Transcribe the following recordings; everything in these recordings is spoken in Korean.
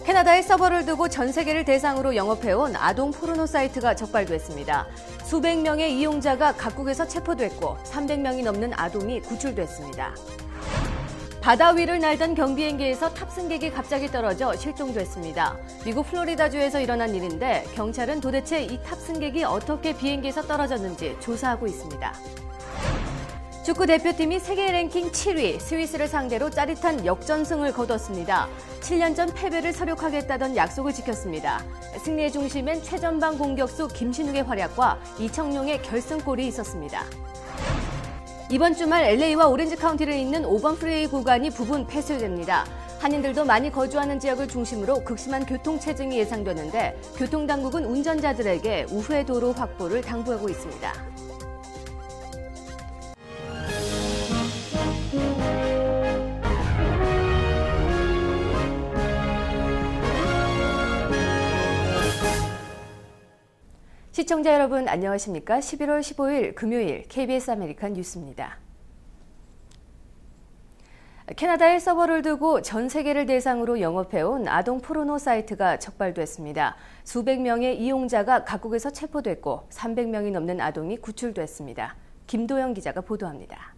캐나다에 서버를 두고 전 세계를 대상으로 영업해온 아동 포르노 사이트가 적발됐습니다. 수백 명의 이용자가 각국에서 체포됐고 300명이 넘는 아동이 구출됐습니다. 바다 위를 날던 경비행기에서 탑승객이 갑자기 떨어져 실종됐습니다. 미국 플로리다주에서 일어난 일인데 경찰은 도대체 이 탑승객이 어떻게 비행기에서 떨어졌는지 조사하고 있습니다. 축구 대표팀이 세계 랭킹 7위 스위스를 상대로 짜릿한 역전승을 거뒀습니다. 7년 전 패배를 서력하겠다던 약속을 지켰습니다. 승리의 중심엔 최전방 공격수 김신욱의 활약과 이청용의 결승골이 있었습니다. 이번 주말 LA와 오렌지 카운티를 잇는 5번 프리웨이 구간이 부분 폐쇄됩니다. 한인들도 많이 거주하는 지역을 중심으로 극심한 교통체증이 예상되는데 교통당국은 운전자들에게 우회 도로 확보를 당부하고 있습니다. 시청자 여러분 안녕하십니까? 11월 15일 금요일 KBS 아메리칸 뉴스입니다. 캐나다에 서버를 두고 전 세계를 대상으로 영업해온 아동 포르노 사이트가 적발됐습니다. 수백 명의 이용자가 각국에서 체포됐고 300명이 넘는 아동이 구출됐습니다. 김도영 기자가 보도합니다.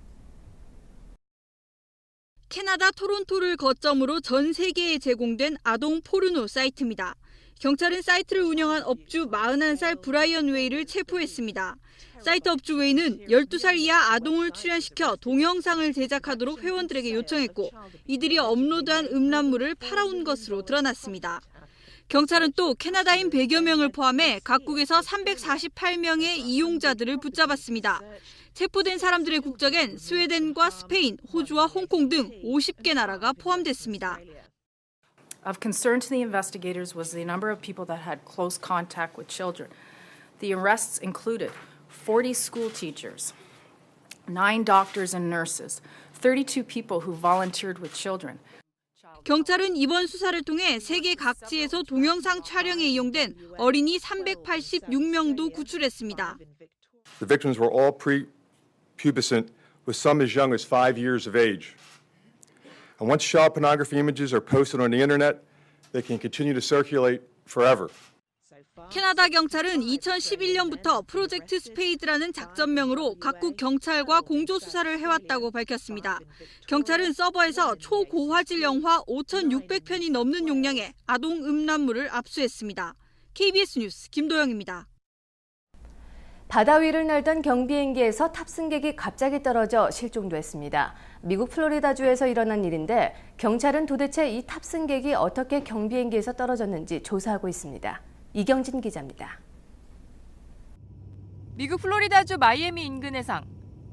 캐나다 토론토를 거점으로 전 세계에 제공된 아동 포르노 사이트입니다. 경찰은 사이트를 운영한 업주 41살 브라이언 웨이를 체포했습니다. 사이트 업주 웨이는 12살 이하 아동을 출연시켜 동영상을 제작하도록 회원들에게 요청했고 이들이 업로드한 음란물을 팔아온 것으로 드러났습니다. 경찰은 또 캐나다인 100여 명을 포함해 각국에서 348명의 이용자들을 붙잡았습니다. 체포된 사람들의 국적엔 스웨덴과 스페인, 호주와 홍콩 등 50개 나라가 포함됐습니다. Of concern to the investigators was the number of people that had close contact with children. The arrests included 40 school teachers, 9 doctors and nurses, 32 people who volunteered with children. 경찰은 이번 수사를 통해 세계 각지에서 동영상 촬영에 이용된 어린이 386명도 구출했습니다. The victims were all prepubescent with some as young as 5 years of age. And once child pornography images are posted on the internet, they can continue to circulate forever. 캐나다 경찰은 2011년부터 프로젝트 스페이드라는 작전명으로 각국 경찰과 공조 수사를 해왔다고 밝혔습니다. 경찰은 서버에서 초고화질 영화 5,600편이 넘는 용량의 아동 음란물을 압수했습니다. KBS 뉴스 김도영입니다. 바다 위를 날던 경비행기에서 탑승객이 갑자기 떨어져 실종됐습니다. 미국 플로리다주에서 일어난 일인데 경찰은 도대체 이 탑승객이 어떻게 경비행기에서 떨어졌는지 조사하고 있습니다. 이경진 기자입니다. 미국 플로리다주 마이애미 인근 해상.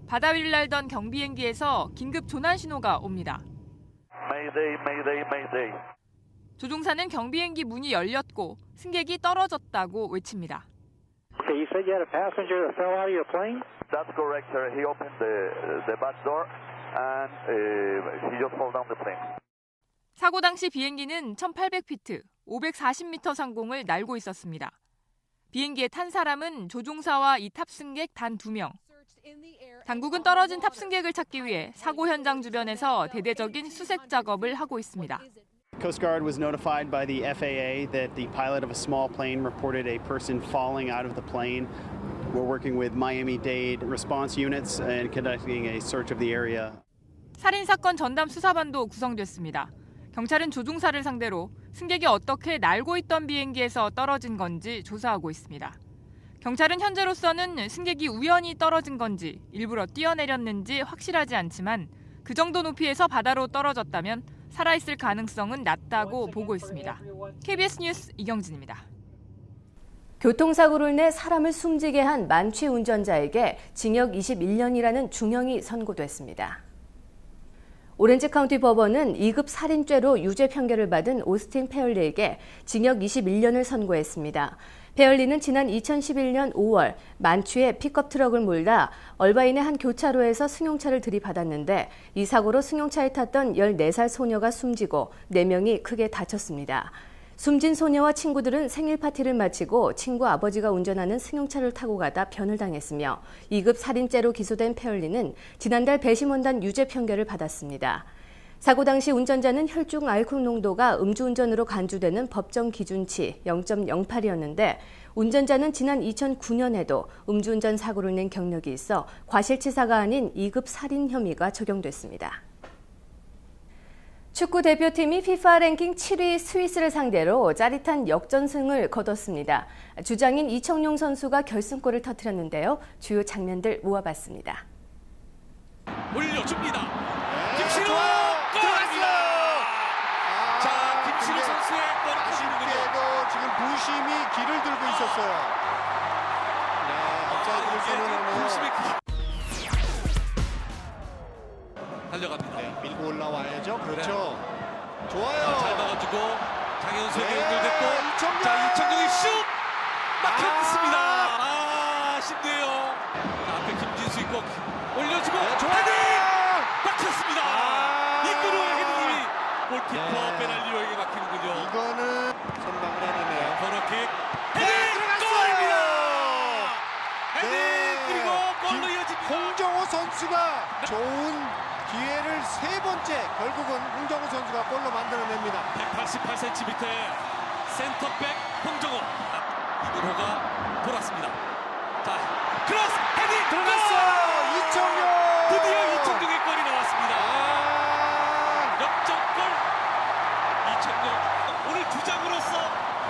바다 위를 날던 경비행기에서 긴급 조난 신호가 옵니다. Mayday. 조종사는 경비행기 문이 열렸고 승객이 떨어졌다고 외칩니다. Okay, you said you had a passenger that fell out of your plane? That's correct, sir. He opened the back door and he just fell down the plane. 사고 당시 비행기는 1,800피트, 540m 상공을 날고 있었습니다. 비행기에 탄 사람은 조종사와 이 탑승객 단 2명. 당국은 떨어진 탑승객을 찾기 위해 사고 현장 주변에서 대대적인 수색 작업을 하고 있습니다. Coast Guard was notified by the FAA that the pilot of a small plane reported a person falling out of the plane. We're working with Miami-Dade response units and conducting a search of the area. 살인사건 전담 수사반도 구성됐습니다. 경찰은 조종사를 상대로 승객이 어떻게 날고 있던 비행기에서 떨어진 건지 조사하고 있습니다. 경찰은 현재로서는 승객이 우연히 떨어진 건지 일부러 뛰어내렸는지 확실하지 않지만 그 정도 높이에서 바다로 떨어졌다면 살아있을 가능성은 낮다고 보고 있습니다. KBS 뉴스 이경진입니다. 교통사고로 인해 사람을 숨지게 한 만취 운전자에게 징역 21년이라는 중형이 선고됐습니다. 오렌지 카운티 법원은 2급 살인죄로 유죄 판결을 받은 오스틴 페얼리에게 징역 21년을 선고했습니다. 페얼리는 지난 2011년 5월 만취해 픽업 트럭을 몰다 얼바인의 한 교차로에서 승용차를 들이받았는데 이 사고로 승용차에 탔던 14살 소녀가 숨지고 4명이 크게 다쳤습니다. 숨진 소녀와 친구들은 생일 파티를 마치고 친구 아버지가 운전하는 승용차를 타고 가다 변을 당했으며 2급 살인죄로 기소된 페얼리는 지난달 배심원단 유죄 판결을 받았습니다. 사고 당시 운전자는 혈중 알코올 농도가 음주운전으로 간주되는 법정 기준치 0.08이었는데 운전자는 지난 2009년에도 음주운전 사고를 낸 경력이 있어 과실치사가 아닌 2급 살인 혐의가 적용됐습니다. 축구 대표팀이 FIFA 랭킹 7위 스위스를 상대로 짜릿한 역전승을 거뒀습니다. 주장인 이청용 선수가 결승골을 터뜨렸는데요. 주요 장면들 모아봤습니다. 올려줍니다. 김신우 골입니다. 자, 김신우 선수의 골. 아쉽게도 지금 부심이 길을 들고 있었어요. 네, 업사이드를 선언하네요. 달려갑니다. 네, 밀고 올라와야죠. 그렇죠. 네. 좋아요. 잘 막아주고 장현수에게 네, 연결됐고 이청용! 자, 이청용이 슛! 막혔습니다. 아쉽네요. 자, 앞에 김진수 있고 올려주고 헤딩! 막혔습니다. 이근호의 헤딩이 골키퍼 네. 베날리오에게 막히는군요. 이거는 선방을 해내네요. 코너킥 네, 헤딩! 들어갔어요! 골입니다. 헤딩! 네. 그리고 골로 이어집니다. 홍정호 선수가 좋은 기회를 세 번째 결국은 홍정호 선수가 골로 만들어냅니다. 188cm 센터백 홍정호. 이근호가 돌았습니다. 자, 크로스 헤딩 들어갔어요. 이청용. 드디어 이청용의 골이 나왔습니다. 역전골. 이청용 오늘 주장으로서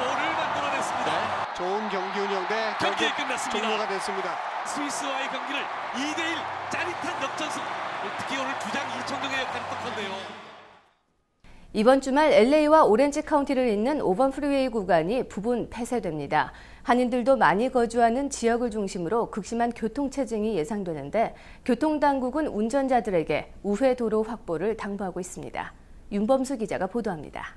골을 만들어냈습니다. 좋은 경기 운영 대 경기 결국 끝났습니다. 종료가 됐습니다. 스위스와의 경기를 2대1 짜릿한 역전승. 특히 오늘 주장 이청용의 역할이 또 컸네요. 이번 주말 LA와 오렌지 카운티를 잇는 5번 프리웨이 구간이 부분 폐쇄됩니다. 한인들도 많이 거주하는 지역을 중심으로 극심한 교통체증이 예상되는데 교통당국은 운전자들에게 우회 도로 확보를 당부하고 있습니다. 윤범수 기자가 보도합니다.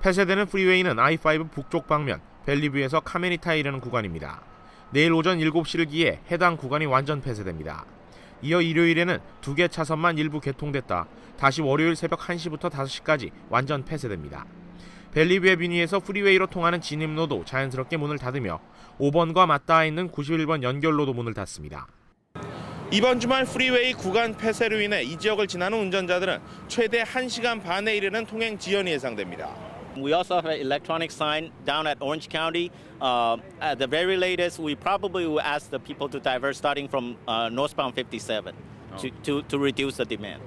폐쇄되는 프리웨이는 I-5 북쪽 방면 벨리뷰에서 카메니타에 이르는 구간입니다. 내일 오전 7시를 기해 해당 구간이 완전 폐쇄됩니다. 이어 일요일에는 2개 차선만 일부 개통됐다 다시 월요일 새벽 1시부터 5시까지 완전 폐쇄됩니다. 벨리뷰 애비뉴에서 프리웨이로 통하는 진입로도 자연스럽게 문을 닫으며 5번과 맞닿아 있는 91번 연결로도 문을 닫습니다. 이번 주말 프리웨이 구간 폐쇄로 인해 이 지역을 지나는 운전자들은 최대 1시간 반에 이르는 통행 지연이 예상됩니다. We also have an electronic sign down at Orange County. At the very latest, we probably will ask the people to divert starting from northbound 57 to reduce the demand.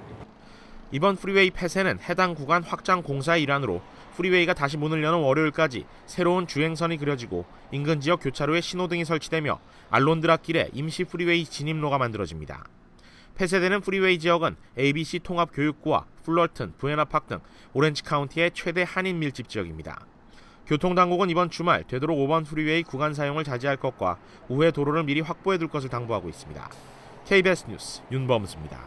이번 프리웨이 폐쇄는 해당 구간 확장 공사의 일환으로 프리웨이가 다시 문을 여는 월요일까지 새로운 주행선이 그려지고 인근 지역 교차로에 신호등이 설치되며 알론드라길에 임시 프리웨이 진입로가 만들어집니다. 폐쇄되는 프리웨이 지역은 ABC 통합교육구와 플러튼, 부에나파크 등 오렌지 카운티의 최대 한인 밀집 지역입니다. 교통당국은 이번 주말 되도록 5번 프리웨이 구간 사용을 자제할 것과 우회 도로를 미리 확보해둘 것을 당부하고 있습니다. KBS 뉴스 윤범수입니다.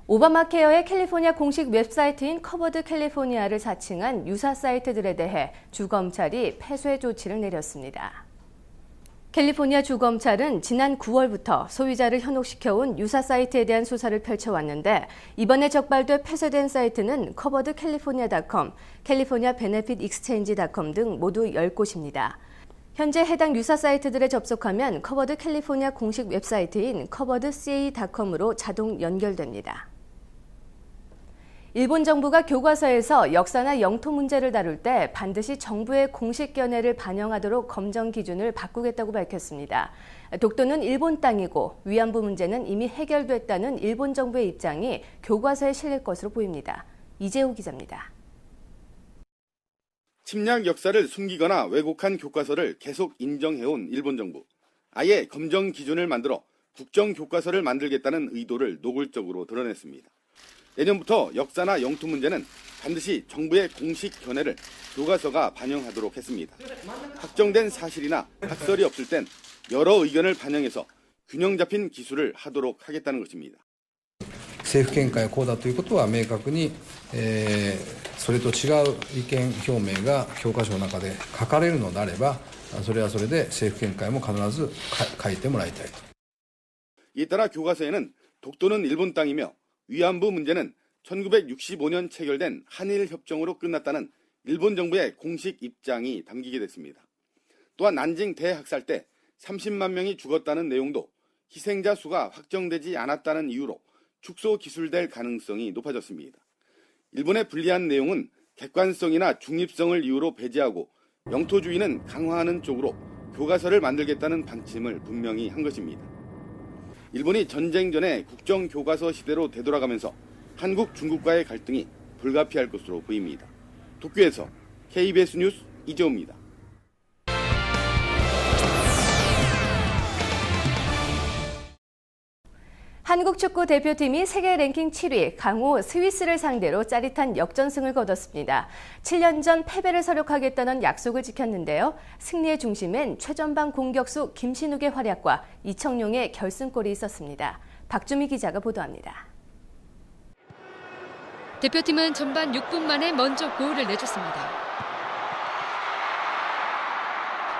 오바마 케어의 캘리포니아 공식 웹사이트인 커버드 캘리포니아를 사칭한 유사 사이트들에 대해 주검찰이 폐쇄 조치를 내렸습니다. 캘리포니아 주검찰은 지난 9월부터 소유자를 현혹시켜온 유사 사이트에 대한 수사를 펼쳐왔는데 이번에 적발돼 폐쇄된 사이트는 커버드 캘리포니아.com, 캘리포니아 베네핏 익스체인지.com 등 모두 10곳입니다. 현재 해당 유사 사이트들에 접속하면 커버드 캘리포니아 공식 웹사이트인 coveredca.com으로 자동 연결됩니다. 일본 정부가 교과서에서 역사나 영토 문제를 다룰 때 반드시 정부의 공식 견해를 반영하도록 검정 기준을 바꾸겠다고 밝혔습니다. 독도는 일본 땅이고 위안부 문제는 이미 해결됐다는 일본 정부의 입장이 교과서에 실릴 것으로 보입니다. 이재호 기자입니다. 침략 역사를 숨기거나 왜곡한 교과서를 계속 인정해온 일본 정부. 아예 검정 기준을 만들어 국정 교과서를 만들겠다는 의도를 노골적으로 드러냈습니다. 내년부터 역사나 영토 문제는 반드시 정부의 공식 견해를 교과서가 반영하도록 했습니다. 확정된 사실이나 학설이 없을 땐 여러 의견을 반영해서 균형 잡힌 기술을 하도록 하겠다는 것입니다. 政府見解はこうだということは明確に、それと違う意見表明が教科書の中で書かれるのであれば、それはそれで政府見解も必ず書いてもらいたいと。 이에 따라 교과서에는 독도는 일본 땅이며 위안부 문제는 1965년 체결된 한일 협정으로 끝났다는 일본 정부의 공식 입장이 담기게 됐습니다. 또한 난징 대학살 때 30만 명이 죽었다는 내용도 희생자 수가 확정되지 않았다는 이유로 축소 기술될 가능성이 높아졌습니다. 일본의 불리한 내용은 객관성이나 중립성을 이유로 배제하고 영토주의는 강화하는 쪽으로 교과서를 만들겠다는 방침을 분명히 한 것입니다. 일본이 전쟁 전에 국정교과서 시대로 되돌아가면서 한국, 중국과의 갈등이 불가피할 것으로 보입니다. 도쿄에서 KBS 뉴스 이재호입니다. 한국 축구 대표팀이 세계 랭킹 7위 강호 스위스를 상대로 짜릿한 역전승을 거뒀습니다. 7년 전 패배를 서력하겠다는 약속을 지켰는데요. 승리의 중심엔 최전방 공격수 김신욱의 활약과 이청용의 결승골이 있었습니다. 박주미 기자가 보도합니다. 대표팀은 전반 6분 만에 먼저 골을 내줬습니다.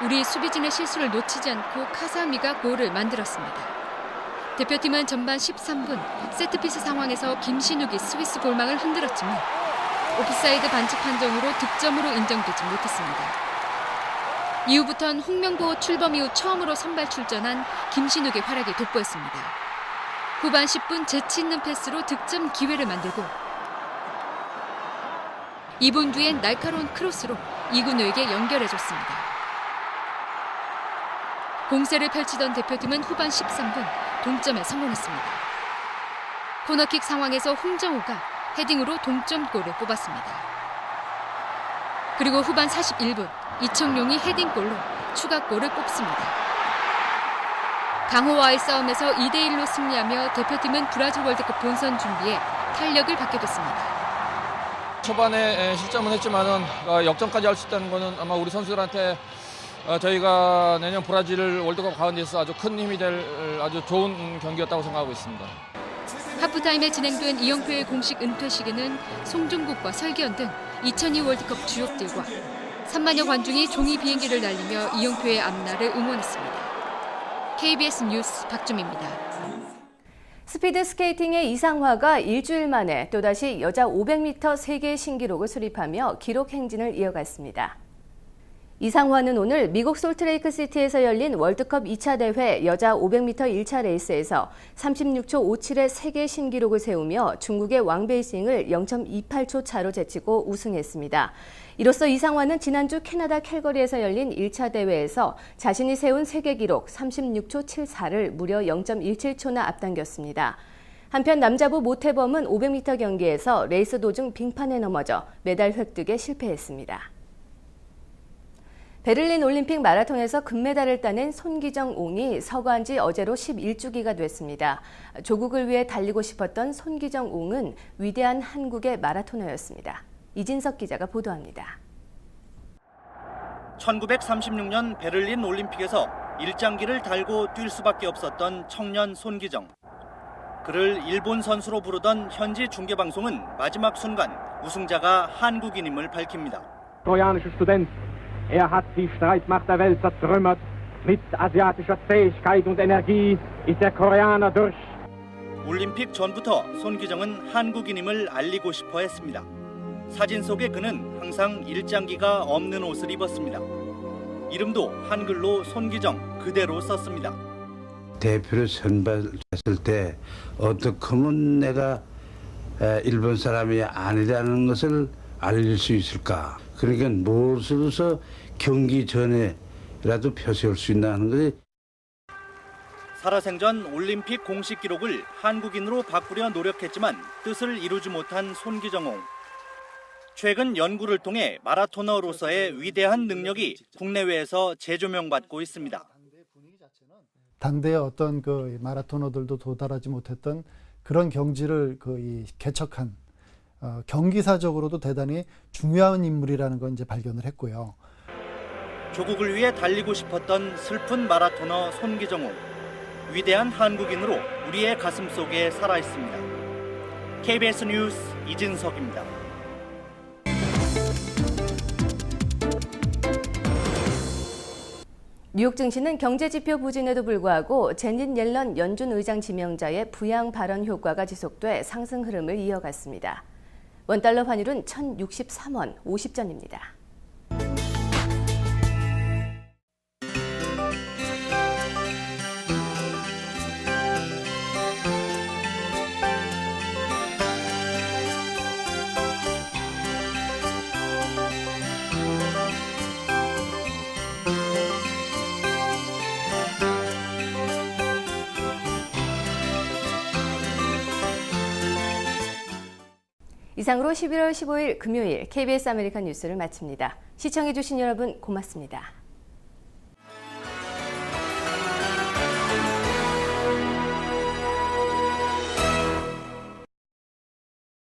우리 수비진의 실수를 놓치지 않고 카사미가 골을 만들었습니다. 대표팀은 전반 13분 세트피스 상황에서 김신욱이 스위스 골망을 흔들었지만 오프사이드 반칙 판정으로 득점으로 인정되지 못했습니다. 이후부터는 홍명보 출범 이후 처음으로 선발 출전한 김신욱의 활약이 돋보였습니다. 후반 10분 재치 있는 패스로 득점 기회를 만들고 2분 뒤엔 날카로운 크로스로 이근호에게 연결해줬습니다. 공세를 펼치던 대표팀은 후반 13분 동점에 성공했습니다. 코너킥 상황에서 홍정호가 헤딩으로 동점골을 뽑았습니다. 그리고 후반 41분 이청용이 헤딩골로 추가골을 뽑습니다. 강호와의 싸움에서 2대1로 승리하며 대표팀은 브라질 월드컵 본선 준비에 탄력을 받게 됐습니다. 초반에 실점은 했지만은 역전까지 할 수 있다는 것은 아마 우리 선수들한테 저희가 내년 브라질 월드컵 가운데서 아주 큰 힘이 될 아주 좋은 경기였다고 생각하고 있습니다. 하프타임에 진행된 이영표의 공식 은퇴식에는 송중국과 설기현 등 2002 월드컵 주역들과 3만여 관중이 종이 비행기를 날리며 이영표의 앞날을 응원했습니다. KBS 뉴스 박주미입니다. 스피드 스케이팅의 이상화가 일주일 만에 또다시 여자 500m 세계 신기록을 수립하며 기록 행진을 이어갔습니다. 이상화는 오늘 미국 솔트레이크 시티에서 열린 월드컵 2차 대회 여자 500m 1차 레이스에서 36초 57의 세계 신기록을 세우며 중국의 왕베이싱을 0.28초 차로 제치고 우승했습니다. 이로써 이상화는 지난주 캐나다 캘거리에서 열린 1차 대회에서 자신이 세운 세계 기록 36초 74를 무려 0.17초나 앞당겼습니다. 한편 남자부 모태범은 500m 경기에서 레이스 도중 빙판에 넘어져 메달 획득에 실패했습니다. 베를린 올림픽 마라톤에서 금메달을 따낸 손기정옹이 서거한 지 어제로 11주기가 됐습니다. 조국을 위해 달리고 싶었던 손기정옹은 위대한 한국의 마라토너였습니다. 이진석 기자가 보도합니다. 1936년 베를린 올림픽에서 일장기를 달고 뛸 수밖에 없었던 청년 손기정. 그를 일본 선수로 부르던 현지 중계방송은 마지막 순간 우승자가 한국인임을 밝힙니다. Trojanischer Student. Er hat die Streitmacht der Welt zertrümmert. Mit asiatischer Zähigkeit und Energie ist der Koreaner durch. 올림픽 전부터 손기정은 한국인임을 알리고 싶어 했습니다. 사진 속의 그는 항상 일장기가 없는 옷을 입었습니다. 이름도 한글로 손기정 그대로 썼습니다. 대표를 선발했을 때 어떻게 하면 내가 일본 사람이 아니라는 것을 알릴 수 있을까? 그러니까 무엇으로서 경기 전에라도 표시할 수 있나 하는 거지. 살아생전 올림픽 공식 기록을 한국인으로 바꾸려 노력했지만 뜻을 이루지 못한 손기정옹. 최근 연구를 통해 마라토너로서의 위대한 능력이 국내외에서 재조명받고 있습니다. 당대의 어떤 그 마라토너들도 도달하지 못했던 그런 경지를 개척한 경기사적으로도 대단히 중요한 인물이라는 건 이제 발견을 했고요. 조국을 위해 달리고 싶었던 슬픈 마라토너 손기정옹. 위대한 한국인으로 우리의 가슴 속에 살아 있습니다. KBS 뉴스 이진석입니다. 뉴욕 증시는 경제지표 부진에도 불구하고 제닛 옐런 연준 의장 지명자의 부양 발언 효과가 지속돼 상승 흐름을 이어갔습니다. 원달러 환율은 1,063원 50전입니다. 이상으로 11월 15일 금요일 KBS 아메리칸 뉴스를 마칩니다. 시청해주신 여러분 고맙습니다.